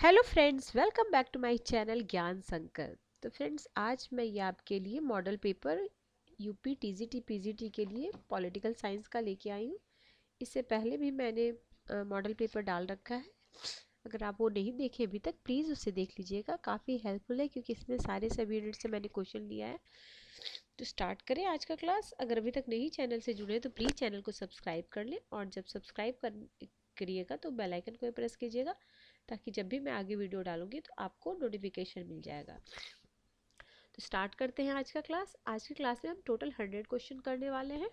Hello friends, welcome back to my channel Gyan Sankar. तो friends, आज मैं ये आपके लिए model paper UP TGT PGT के लिए पॉलिटिकल साइंस का लेके आई हूँ। इससे पहले भी मैंने मॉडल पेपर डाल रखा है। अगर आप वो नहीं देखे अभी तक, प्लीज़ उसे देख लीजिएगा। काफ़ी हेल्पफुल है क्योंकि इसमें सारे सभी यूनिट से मैंने क्वेश्चन लिया है। तो स्टार्ट करें आज का क्लास। अगर अभी तक नहीं चैनल से जुड़े तो प्लीज़ चैनल को सब्सक्राइब कर लें, और जब सब्सक्राइब करिएगा तो बेल आइकन को प्रेस कीजिएगा, ताकि जब भी मैं आगे वीडियो डालूंगी तो आपको नोटिफिकेशन मिल जाएगा। तो स्टार्ट करते हैं आज का क्लास। आज की क्लास में हम टोटल 100 क्वेश्चन करने वाले हैं।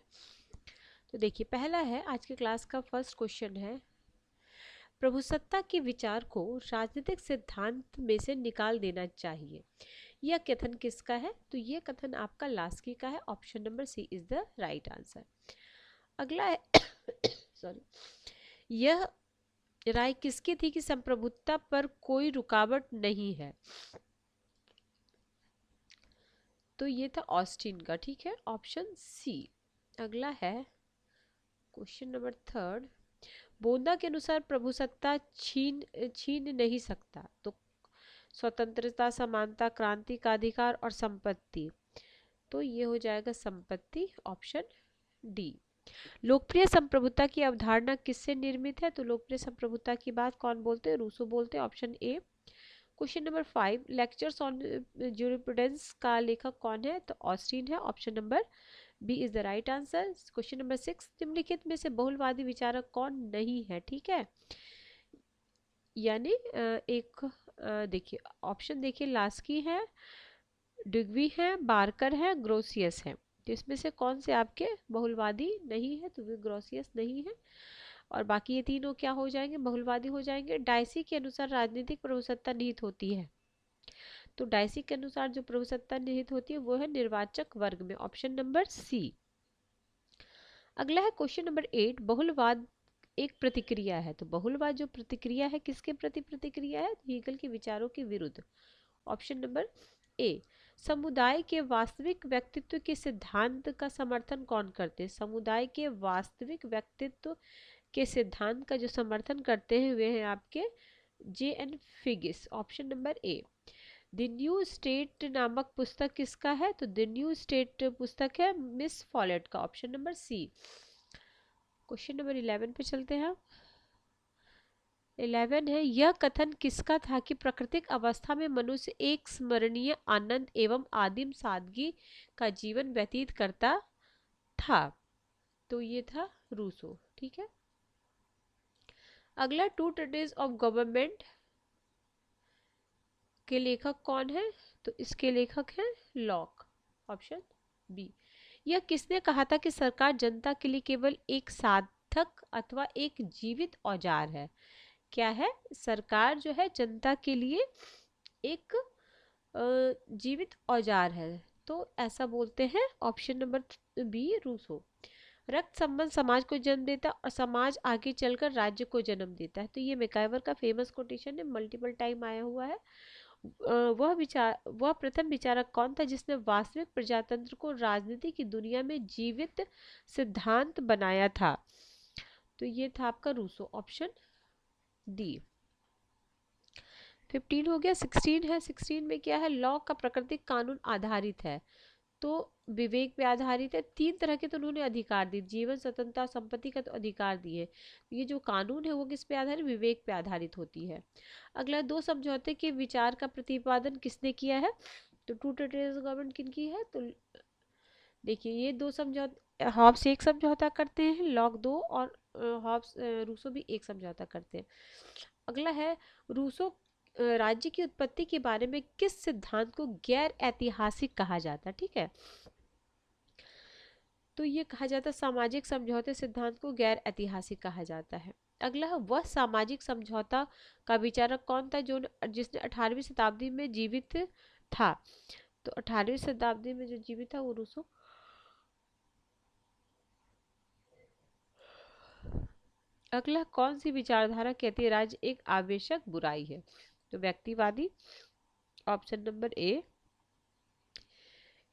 तो देखिए, पहला है आज के क्लास का फर्स्ट क्वेश्चन है, प्रभुसत्ता के विचार को राजनीतिक सिद्धांत में से निकाल देना चाहिए। यह कथन किसका है? तो यह कथन आपका लास्की का है। Option number C is the right answer. अगला है सॉरी, यह राय किसकी थी कि संप्रभुता पर कोई रुकावट नहीं है? तो ये था ऑस्टिन का। ठीक है, ऑप्शन सी। अगला है क्वेश्चन नंबर थर्ड, बोंदा के अनुसार प्रभुसत्ता छीन छीन नहीं सकता। तो स्वतंत्रता, समानता, क्रांति का अधिकार और संपत्ति। तो ये हो जाएगा संपत्ति, ऑप्शन डी। लोकप्रिय संप्रभुता की अवधारणा किससे निर्मित है? तो लोकप्रिय संप्रभुता की बात कौन बोलते हैं? रूसो बोलते हैं, option A. Question number 5, lectures on jurisprudence का लेखक कौन है? तो ऑस्टिन है, option number B is the right answer. Question number 6, निम्नलिखित में से बहुलवादी विचारक कौन नहीं है? ठीक है, यानी एक देखिए ऑप्शन, देखिए लास्की है, डिग्वी है, बारकर है, ग्रोसियस है। तो इसमें से कौन से आपके बहुलवादी नहीं है? तो वे ग्रोसियस नहीं है, और बाकी ये तीनों क्या हो जाएंगे? बहुलवादी हो जाएंगे। डायसी के अनुसार राजनीतिक प्रभुसत्ता निहित होती है। तो डायसी के अनुसार जो प्रभुसत्ता निहित होती है वो है निर्वाचक वर्ग में, ऑप्शन नंबर सी। अगला है क्वेश्चन नंबर 8, बहुलवाद एक प्रतिक्रिया है। तो बहुलवाद जो प्रतिक्रिया है, किसके प्रति प्रतिक्रिया है? हीगल के विचारों के विरुद्ध, ऑप्शन नंबर ए। समुदाय के वास्तविक व्यक्तित्व के सिद्धांत का समर्थन कौन करते हैं? समुदाय के वास्तविक व्यक्तित्व के सिद्धांत का जो समर्थन करते हैं वे हैं आपके J N. Figgis, option number A. The new state नामक पुस्तक किसका है? तो द न्यू स्टेट पुस्तक है मिस फॉलेट का, option number C. Question number 11 पे चलते हैं। 11 है, यह कथन किसका था कि प्राकृतिक अवस्था में मनुष्य एक स्मरणीय आनंद एवं आदिम सादगी का जीवन व्यतीत करता था? तो ये था रूसो। ठीक है, अगला, टू ट्रेटिस ऑफ गवर्नमेंट के लेखक कौन है? तो इसके लेखक हैं लॉक, ऑप्शन बी। यह किसने कहा था कि सरकार जनता के लिए केवल एक साधक अथवा एक जीवित औजार है? क्या है? सरकार जो है जनता के लिए एक जीवित औजार है। तो ऐसा बोलते हैं, ऑप्शन नंबर बी रूसो। रक्त संबंध समाज को जन्म देता है और समाज आगे चलकर राज्य को जन्म देता है। तो ये मैकाइवर का फेमस कोटेशन है, मल्टीपल टाइम आया हुआ है। वह प्रथम विचारक कौन था जिसने वास्तविक प्रजातंत्र को राजनीति की दुनिया में जीवित सिद्धांत बनाया था? तो ये था आपका रूसो, ऑप्शन डी। 15 हो गया। 16 है, 16 में क्या है? लॉ का प्राकृतिक कानून आधारित है, तो विवेक पे आधारित है। 3 तरह के तो उन्होंने अधिकार दिए, जीवन, स्वतंत्रता, संपत्ति का तो अधिकार दिए। ये जो कानून है वो किस पे आधारित? विवेक पे आधारित होती है। अगला, दो समझौते के विचार का प्रतिपादन किसने किया है? तो टू ट्रेटिस गवर्नमेंट किनकी है? तो देखिए, ये दो समझौते, हॉब्स एक समझौता करते हैं, लॉक दो, और हॉब्स रूसो भी एक समझौता करते हैं। अगला है, रूसो राज्य की उत्पत्ति के बारे में किस सिद्धांत को गैर ऐतिहासिक कहा जाता है? ठीक है, तो ये कहा जाता है सामाजिक समझौते सिद्धांत को गैर ऐतिहासिक कहा जाता है। अगला है, वह सामाजिक समझौता का विचारक कौन था जो जिसने 18वीं शताब्दी में जीवित था? तो 18वीं शताब्दी में जो जीवित था वो रूसो। अगला, कौन सी विचारधारा कहती है राज्य एक आवश्यक बुराई है? तो व्यक्तिवादी, ऑप्शन नंबर ए।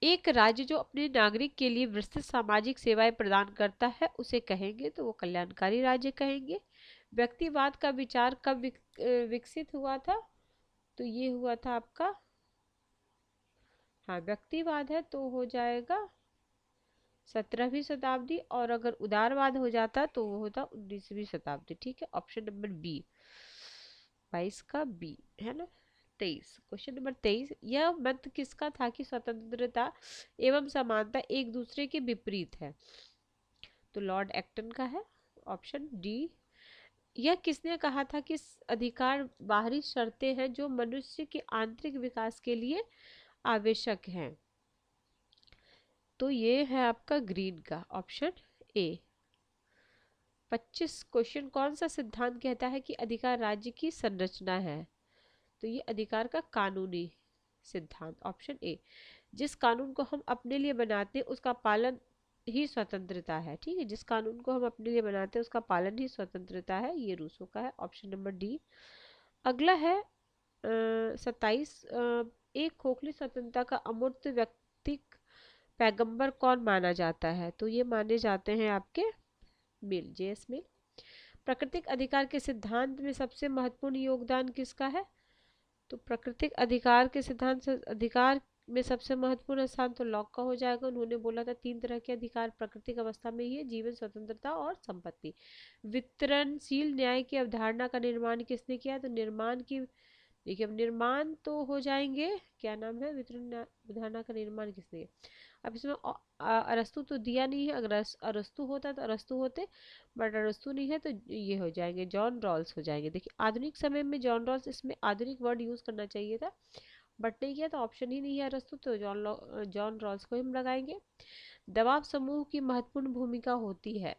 एक राज्य जो अपने नागरिक के लिए विस्तृत सामाजिक सेवाएं प्रदान करता है उसे कहेंगे तो वो कल्याणकारी राज्य कहेंगे। व्यक्तिवाद का विचार कब विकसित हुआ था? तो ये हुआ था आपका, हाँ व्यक्तिवाद है तो हो जाएगा 17वीं शताब्दी, और अगर उदारवाद हो जाता तो वो होता 19वीं शताब्दी। ठीक है, ऑप्शन नंबर बी, 22 का बी है ना। 23, क्वेश्चन नंबर 23, यह मत किसका था कि स्वतंत्रता एवं समानता एक दूसरे के विपरीत है? तो लॉर्ड एक्टन का है, ऑप्शन डी। यह किसने कहा था कि अधिकार बाहरी शर्तें हैं जो मनुष्य के आंतरिक विकास के लिए आवश्यक हैं? तो ये है आपका ग्रीन का, ऑप्शन ए। 25, क्वेश्चन, कौन सा सिद्धांत कहता है कि अधिकार राज्य की संरचना है? तो ये अधिकार का कानूनी सिद्धांत, ऑप्शन ए। जिस कानून को हम अपने लिए बनाते हैं उसका पालन ही स्वतंत्रता है। ठीक है, जिस कानून को हम अपने लिए बनाते हैं उसका पालन ही स्वतंत्रता है, ये रूसो का है, ऑप्शन नंबर डी। अगला है 27, एक खोखली स्वतंत्रता का अमूर्त व्यक्तिक पैगंबर कौन माना जाता है? तो ये माने जाते हैं आपके मिल, जेएस मिल। प्राकृतिक अधिकार के सिद्धांत में सबसे महत्वपूर्ण योगदान किसका है? तो प्राकृतिक अधिकार के सिद्धांत से अधिकार में सबसे महत्वपूर्ण स्थान तो लॉक का हो जाएगा। उन्होंने बोला था 3 तरह के अधिकार प्राकृतिक अवस्था में ही है, जीवन, स्वतंत्रता और संपत्ति। वितरणशील न्याय की अवधारणा का निर्माण किसने किया? तो निर्माण की, देखिए अब निर्माण तो हो जाएंगे, क्या नाम है, वितरण अवधारणा का निर्माण किसने किया? अब इसमें अरस्तु तो दिया नहीं है, अगर अरस्तु होता तो अरस्तु होते, बट अरस्तु नहीं है तो ये हो जाएंगे, जॉन रॉल्स हो जाएंगे। देखिए आधुनिक समय में जॉन रॉल्स, इसमें आधुनिक वर्ड यूज करना चाहिए था बट नहीं किया, तो ऑप्शन ही नहीं है अरस्तु, तो जॉन रॉल्स को हम लगाएंगे। दबाव समूह की महत्वपूर्ण भूमिका होती है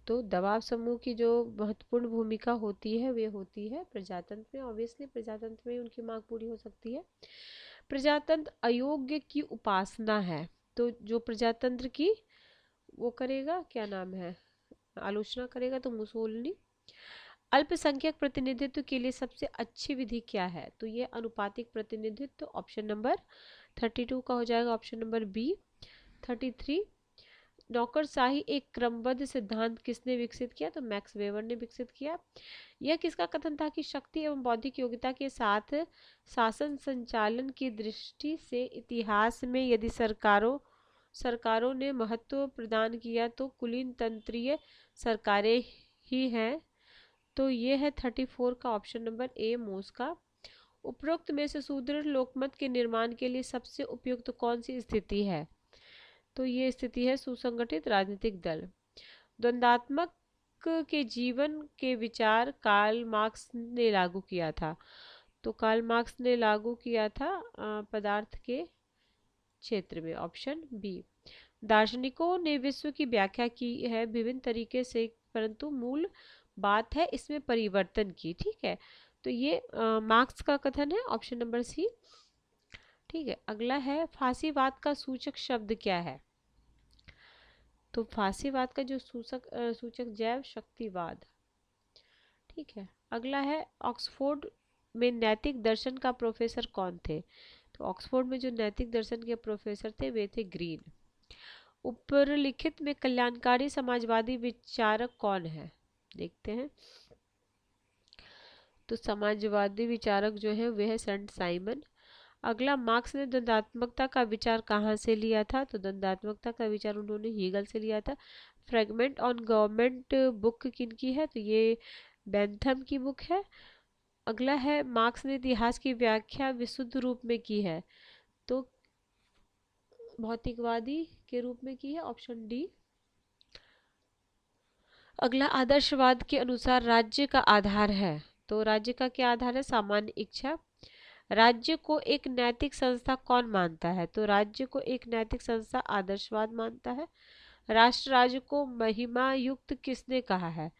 तो दबाव समूह की जो महत्वपूर्ण भूमिका होती है वे होती है प्रजातंत्र में। ऑब्वियसली प्रजातंत्र में उनकी मांग पूरी हो सकती है। प्रजातंत्र अयोग्य की उपासना है, तो जो प्रजातंत्र की वो करेगा, क्या नाम है, आलोचना करेगा, तो मुसोलिनी। अल्पसंख्यक प्रतिनिधित्व के लिए सबसे अच्छी विधि क्या है? तो ये अनुपातिक प्रतिनिधित्व, ऑप्शन नंबर 32 का हो जाएगा, ऑप्शन नंबर बी। 33, नौकरशाही एक क्रमबद्ध सिद्धांत किसने विकसित किया? तो मैक्स वेबर ने विकसित किया। यह किसका कथन था कि शक्ति एवं बौद्धिक योग्यता के साथ शासन संचालन की दृष्टि से इतिहास में यदि सरकारों ने महत्व प्रदान किया तो कुलीन तंत्रीय सरकारें ही हैं? तो ये है 34 का, ऑप्शन नंबर ए, मोस का। उपरोक्त में से सुदृढ़ लोकमत के निर्माण के लिए सबसे उपयुक्त कौन सी स्थिति है? तो ये स्थिति है सुसंगठित राजनीतिक दल। द्वंद्वात्मक के जीवन के विचार कार्ल मार्क्स ने लागू किया था? तो कार्ल मार्क्स ने लागू किया था पदार्थ के क्षेत्र में, ऑप्शन बी। दार्शनिकों ने विश्व की व्याख्या की है विभिन्न तरीके से, परंतु मूल बात है इसमें परिवर्तन की। ठीक है, तो ये मार्क्स का कथन है, ऑप्शन नंबर सी। ठीक है, अगला है फांसीवाद का सूचक शब्द क्या है? तो फांसीवाद का जो सूचक जैव शक्तिवाद। ठीक है, अगला है ऑक्सफोर्ड में नैतिक दर्शन का प्रोफेसर कौन थे? तो ऑक्सफोर्ड में जो नैतिक दर्शन के प्रोफेसर थे वे थे ग्रीन। उपरलिखित में कल्याणकारी समाजवादी विचारक कौन है? देखते हैं, तो समाजवादी विचारक जो है वे है सेंट साइमन। अगला, मार्क्स ने द्वंद्वात्मकता का विचार कहाँ से लिया था? तो द्वंद्वात्मकता का विचार उन्होंने हीगल से लिया था। फ्रेगमेंट ऑन गवर्नमेंट बुक किनकी है? तो ये बेंथम की बुक है। अगला है, मार्क्स ने इतिहास की व्याख्या विशुद्ध रूप में की है? तो भौतिकवादी के रूप में की है, ऑप्शन डी। अगला, आदर्शवाद के अनुसार राज्य का आधार है? तो राज्य का क्या आधार है? सामान्य इच्छा। राज्य को एक नैतिक संस्था कौन मानता है? तो राज्य को एक नैतिक संस्था आदर्शवाद मानता है। राष्ट्र राज्य को महिमा युक्त किसने कहा है?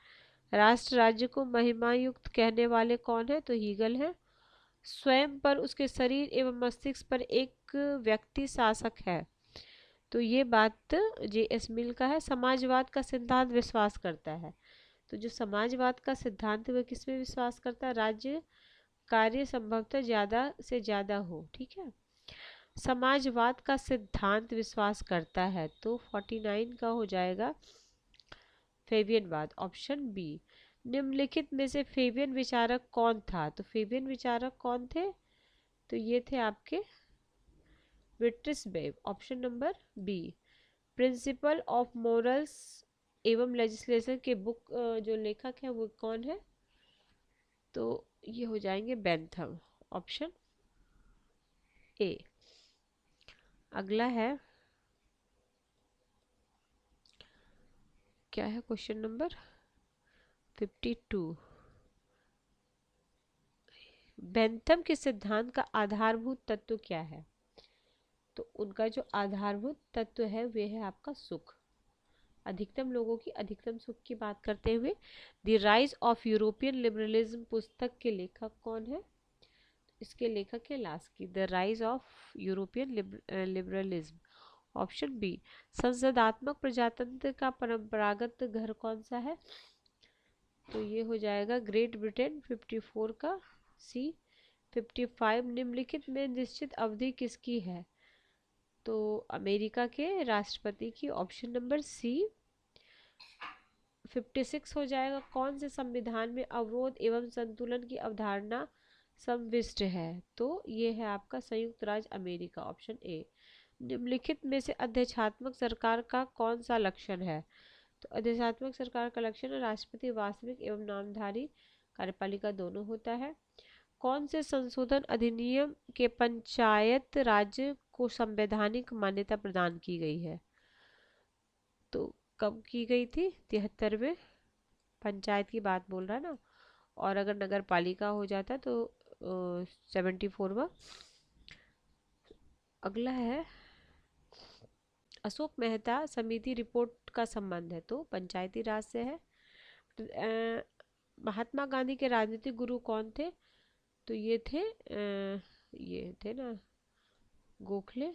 राष्ट्र राज्य को महिमा युक्त कहने वाले कौन है? तो हीगल है। स्वयं पर, उसके शरीर एवं मस्तिष्क पर एक व्यक्ति शासक है? तो ये बात जे.एस. मिल का है। समाजवाद का सिद्धांत विश्वास करता है? तो जो समाजवाद का सिद्धांत है वह किसमें विश्वास करता है? राज्य कार्य संभवतः ज्यादा से ज्यादा हो। ठीक है, समाजवाद का सिद्धांत विश्वास करता है? तो 49 का हो जाएगा फेबियनवाद, ऑप्शन बी। निम्नलिखित में से फेबियन विचारक कौन था? तो फेबियन विचारक कौन थे? तो ये थे आपके Beatrice Webb, option number B. Principle of morals एवं लेजिस्लेशन के बुक जो लेखक है वो कौन है? तो ये हो जाएंगे बेंथम, ऑप्शन ए। अगला है, क्या है क्वेश्चन नंबर 52। बेंथम के सिद्धांत का आधारभूत तत्व क्या है? तो उनका जो आधारभूत तत्व है वे है आपका सुख। अधिकतम लोगों की अधिकतम सुख की बात करते हुए the rise of European liberalism पुस्तक के लेखक कौन है? इसके लेखक है Laski, the rise of European liberalism, option B. संसदात्मक प्रजातंत्र का परंपरागत घर कौन सा है? तो ये हो जाएगा ग्रेट ब्रिटेन, 54 का सी। 55 निम्नलिखित में निश्चित अवधि किसकी है? तो अमेरिका के राष्ट्रपति की, ऑप्शन नंबर सी। 56 हो जाएगा कौन से संविधान में अवरोध एवं संतुलन की अवधारणा समाविष्ट है? तो ये है आपका संयुक्त राज्य अमेरिका, ऑप्शन ए। निम्नलिखित में से अध्यक्षात्मक सरकार का कौन सा लक्षण है? तो अध्यक्षात्मक सरकार का लक्षण राष्ट्रपति वास्तविक एवं नामधारी कार्यपालिका दोनों होता है। कौन से संशोधन अधिनियम के पंचायत राज्य को संवैधानिक मान्यता प्रदान की गई है? तो कब की गई थी? 73वें पंचायत की बात बोल रहा है ना, और अगर नगर पालिका हो जाता तो 74वां। अगला है, अशोक मेहता समिति रिपोर्ट का संबंध है? तो पंचायती राज से है। महात्मा गांधी के राजनीतिक गुरु कौन थे? तो ये थे ना गोखले,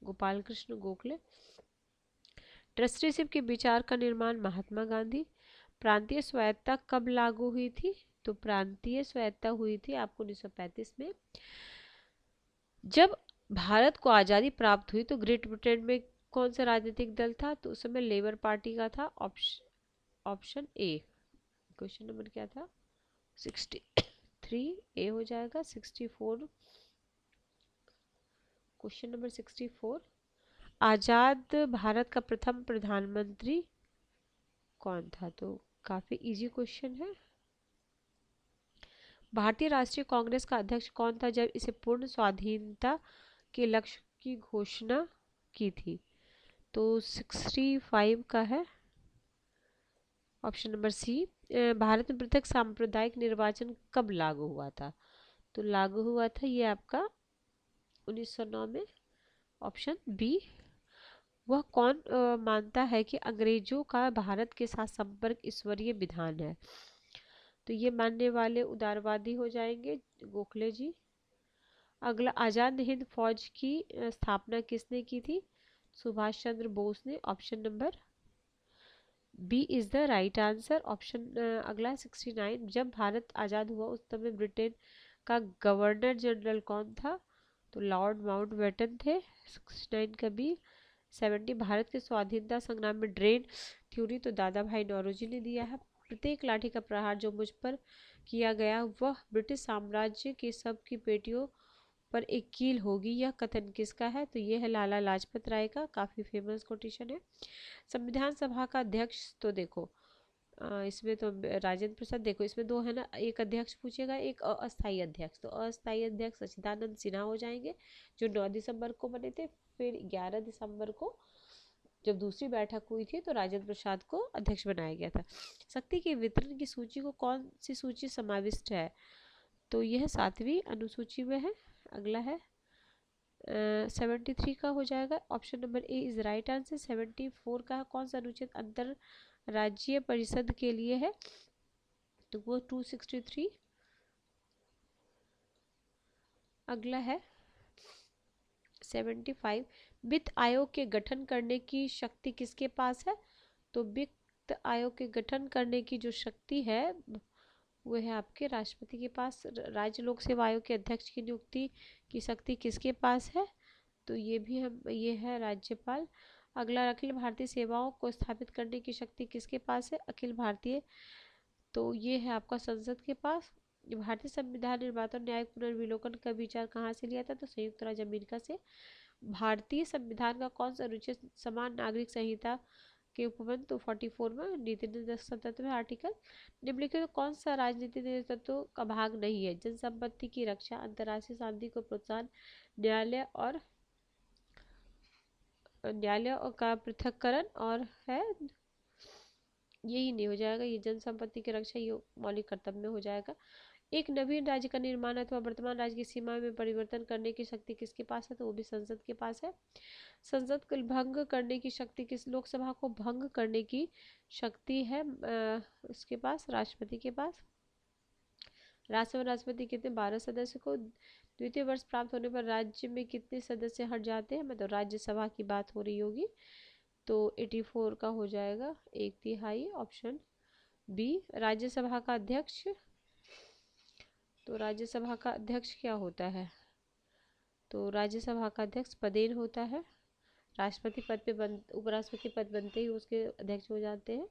गोपाल कृष्ण गोखले। ट्रस्टीशिप के विचार का निर्माण महात्मा गांधी। प्रांतीय स्वायत्तता कब लागू हुई थी? तो प्रांतीय स्वायत्तता हुई थी आपको 1935 में। जब भारत को आज़ादी प्राप्त हुई तो ग्रेट ब्रिटेन में कौन सा राजनीतिक दल था? तो उस समय लेबर पार्टी का था, ऑप्शन ए। क्वेश्चन नंबर क्या था? 63 ए हो जाएगा। 64, क्वेश्चन नंबर 64, आजाद भारत का प्रथम प्रधानमंत्री कौन था? तो काफी इजी क्वेश्चन है। भारतीय राष्ट्रीय कांग्रेस का अध्यक्ष कौन था जब इसे पूर्ण स्वाधीनता के लक्ष्य की घोषणा की थी? तो 65 का है, ऑप्शन नंबर सी। भारत में पृथक सांप्रदायिक निर्वाचन कब लागू हुआ था? तो लागू हुआ था ये आपका 1909 में, ऑप्शन बी। वह कौन मानता है कि अंग्रेजों का भारत के साथ संपर्क ईश्वरीय विधान है? तो ये मानने वाले उदारवादी हो जाएंगे, गोखले जी। अगला, आजाद हिंद फौज की स्थापना किसने की थी? सुभाष चंद्र बोस ने, option number B is the right answer, option. अगला 69, जब भारत आजाद हुआ उस समय ब्रिटेन का गवर्नर जनरल कौन था? तो लॉर्ड माउंटबेटन थे, 69 का बी। 70, भारत के स्वाधीनता संग्राम में ड्रेन थ्योरी तो दादा भाई नौरोजी ने दिया है। प्रत्येक लाठी का प्रहार जो मुझ पर किया गया वह ब्रिटिश साम्राज्य के सब की पेटियों पर एक कील होगी, यह कथन किसका है? तो ये है लाला लाजपत राय का, काफी फेमस कोटेशन है। संविधान सभा का अध्यक्ष तो देखो इसमें तो राजेंद्र प्रसाद, देखो इसमें दो है ना, एक अध्यक्ष पूछेगा एक अस्थायी अध्यक्ष। तो अस्थायी अध्यक्ष सच्चिदानंद सिन्हा हो जाएंगे जो 9 दिसंबर को बने थे। फिर 11 दिसंबर को जब दूसरी बैठक हुई थी तो राजेंद्र प्रसाद को अध्यक्ष बनाया गया था। शक्ति के वितरण की सूची को कौन सी सूची समाविष्ट है? तो यह 7वीं अनुसूची में है। अगला है 73 का हो जाएगा, option number A is right answer. 74 का कौन सा अनुच्छेद अंतर राज्य परिषद के लिए है? तो वो 263। अगला है 75, वित्त आयोग के गठन करने की शक्ति किसके पास है? तो वित्त आयोग के गठन करने की जो शक्ति है वो है आपके राष्ट्रपति के पास। राज्य लोक सेवा आयोग के अध्यक्ष की नियुक्ति की शक्ति किसके पास है? तो ये भी हम, ये है राज्यपाल। अगला, अखिल भारतीय सेवाओं को स्थापित करने की शक्ति किसके पास है? अखिल भारतीय, तो ये है आपका संसद के पास। भारतीय संविधान निर्माता और न्यायिक पुनर्विलोकन का विचार कहाँ से लिया था? तो संयुक्त राज्य अमेरिका से। भारतीय संविधान का कौन सा अनुच्छेद समान नागरिक संहिता के उपबंध तो 44 में नीति निर्देशक तत्व है आर्टिकल। निम्नलिखित में कौन सा राजनीति तत्व का भाग नहीं है? जनसंपत्ति की रक्षा, अंतर्राष्ट्रीय शांति को प्रोत्साहन, न्यायालय का पृथक्करण, और है यही नहीं हो जाएगा, ये जनसंपत्ति की रक्षा ये मौलिक कर्तव्य में हो जाएगा। एक नवीन राज्य का निर्माण अथवा वर्तमान राज्य की सीमा में परिवर्तन करने की शक्ति किसके पास है? तो वो भी संसद के पास है। संसद को भंग करने की शक्ति किस, लोकसभा को भंग करने की शक्ति है उसके पास, राष्ट्रपति के पास। राज्यसभा राष्ट्रपति कितने? 12 सदस्य को द्वितीय वर्ष प्राप्त होने पर राज्य में कितने सदस्य हट जाते हैं? मतलब राज्यसभा की बात हो रही होगी, तो 84 का हो जाएगा, 1/3। Option B. राज्यसभा का अध्यक्ष, तो राज्यसभा का अध्यक्ष क्या होता है? तो राज्यसभा का अध्यक्ष पदेन होता है। राष्ट्रपति पद पे उपराष्ट्रपति पद बनते ही उसके अध्यक्ष हो जाते हैं।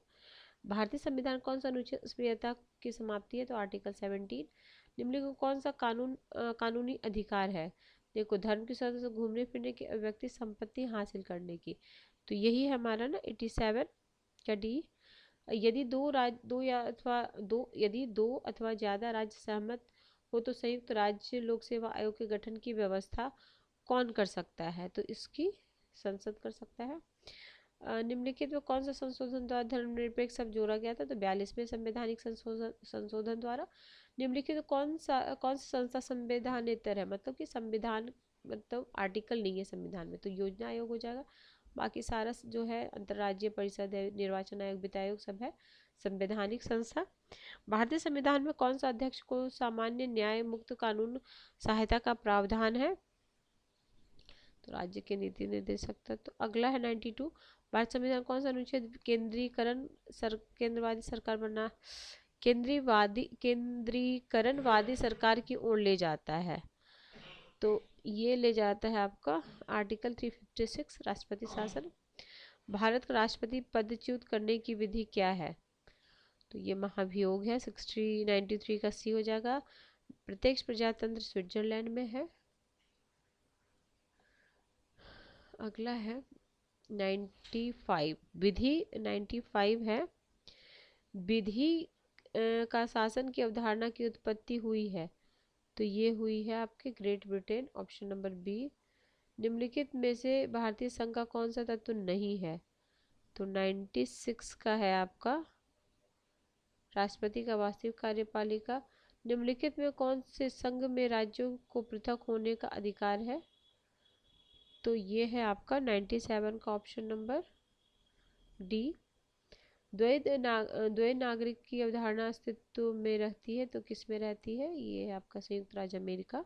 भारतीय संविधान कौन सा अनुच्छेद अस्पृश्यता की समाप्ति है? तो आर्टिकल 17। निम्नलिखित को कौन सा कानूनी अधिकार है? देखो, धर्म की स्वतंत्रता, घूमने फिरने की, व्यक्ति संपत्ति हासिल करने की, तो यही है हमारा ना 87 का डी। यदि दो अथवा ज्यादा राज्य सहमत हो तो संयुक्त राज्य लोक सेवा आयोग के गठन की व्यवस्था कौन कर सकता है? तो इसकी संसद कर सकता है। निम्नलिखित में कौन सा संशोधन द्वारा धर्मनिरपेक्ष शब्द जोड़ा गया था? तो 42वें संवैधानिक संशोधन द्वारा। निम्नलिखित कौन सा संस्था संवैधानेतर है? मतलब कि संविधान, मतलब आर्टिकल नहीं है संविधान में, तो योजना आयोग हो जाएगा। बाकी सारा जो है अंतर्राज्यीय परिषद है, निर्वाचन आयोग, वित्त आयोग, सब है संवैधानिक संस्था। भारतीय संविधान में कौन सा अध्यक्ष को सामान्य न्याय मुक्त कानून सहायता का प्रावधान है? तो राज्य के नीति निर्देशक तत्व। अगला है 92। भारत संविधान कौन सा अनुच्छेद केंद्रीकरणवादी सरकार की ओर ले जाता है? तो ये ले जाता है आपका आर्टिकल 356 राष्ट्रपति शासन। भारत का राष्ट्रपति पदच्युत करने की विधि क्या है? तो ये महाभियोग है, 93 का सी हो जाएगा। प्रत्यक्ष प्रजातंत्र स्विट्जरलैंड में है। अगला है 95, विधि 95 है। विधि का शासन की अवधारणा की उत्पत्ति हुई है, तो ये हुई है आपके Great Britain, option number B. निम्नलिखित में से भारतीय संघ का कौन सा तत्व नहीं है? तो 96 का है आपका राष्ट्रपति का वास्तविक कार्यपालिका। निम्नलिखित में कौन से संघ में राज्यों को पृथक होने का अधिकार है? तो ये है आपका 97 का ऑप्शन नंबर डी। द्वैध नागरिक की अवधारणा अस्तित्व में रहती है, तो किस में रहती है? ये है आपका संयुक्त राज्य अमेरिका।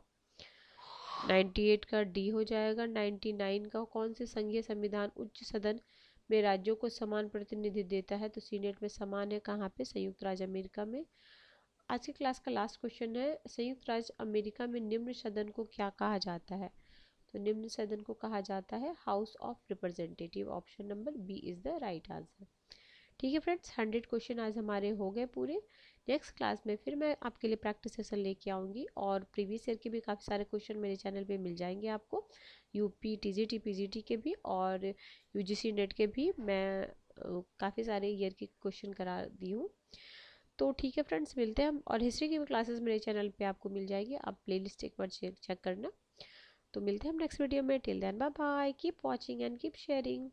98 का डी हो जाएगा। 99 का कौन से संघीय संविधान उच्च सदन में राज्यों को समान प्रतिनिधित्व देता है? तो सीनेट में समान है, कहाँ पे? संयुक्त राज्य अमेरिका में। आज की क्लास का लास्ट क्वेश्चन है, संयुक्त राज्य अमेरिका में निम्न सदन को क्या कहा जाता है? तो निम्न सदन को कहा जाता है house of representative. Option number B is the right answer. ठीक है फ्रेंड्स, 100 क्वेश्चन आज हमारे हो गए पूरे। नेक्स्ट क्लास में फिर मैं आपके लिए प्रैक्टिस सेशन लेके आऊँगी, और प्रीवियस ईयर के भी काफ़ी सारे क्वेश्चन मेरे चैनल पे मिल जाएंगे आपको। यूपी टीजीटी पीजीटी के भी और यूजीसी नेट के भी मैं काफ़ी सारे ईयर के क्वेश्चन करा दी हूँ। तो ठीक है फ्रेंड्स, मिलते हैं हम। और हिस्ट्री की भी क्लासेस मेरे चैनल पे आपको मिल जाएगी, आप प्लेलिस्ट एक बार चेक करना। तो मिलते हैं हम नेक्स्ट वीडियो में। Till then bye bye, keep watching and keep sharing.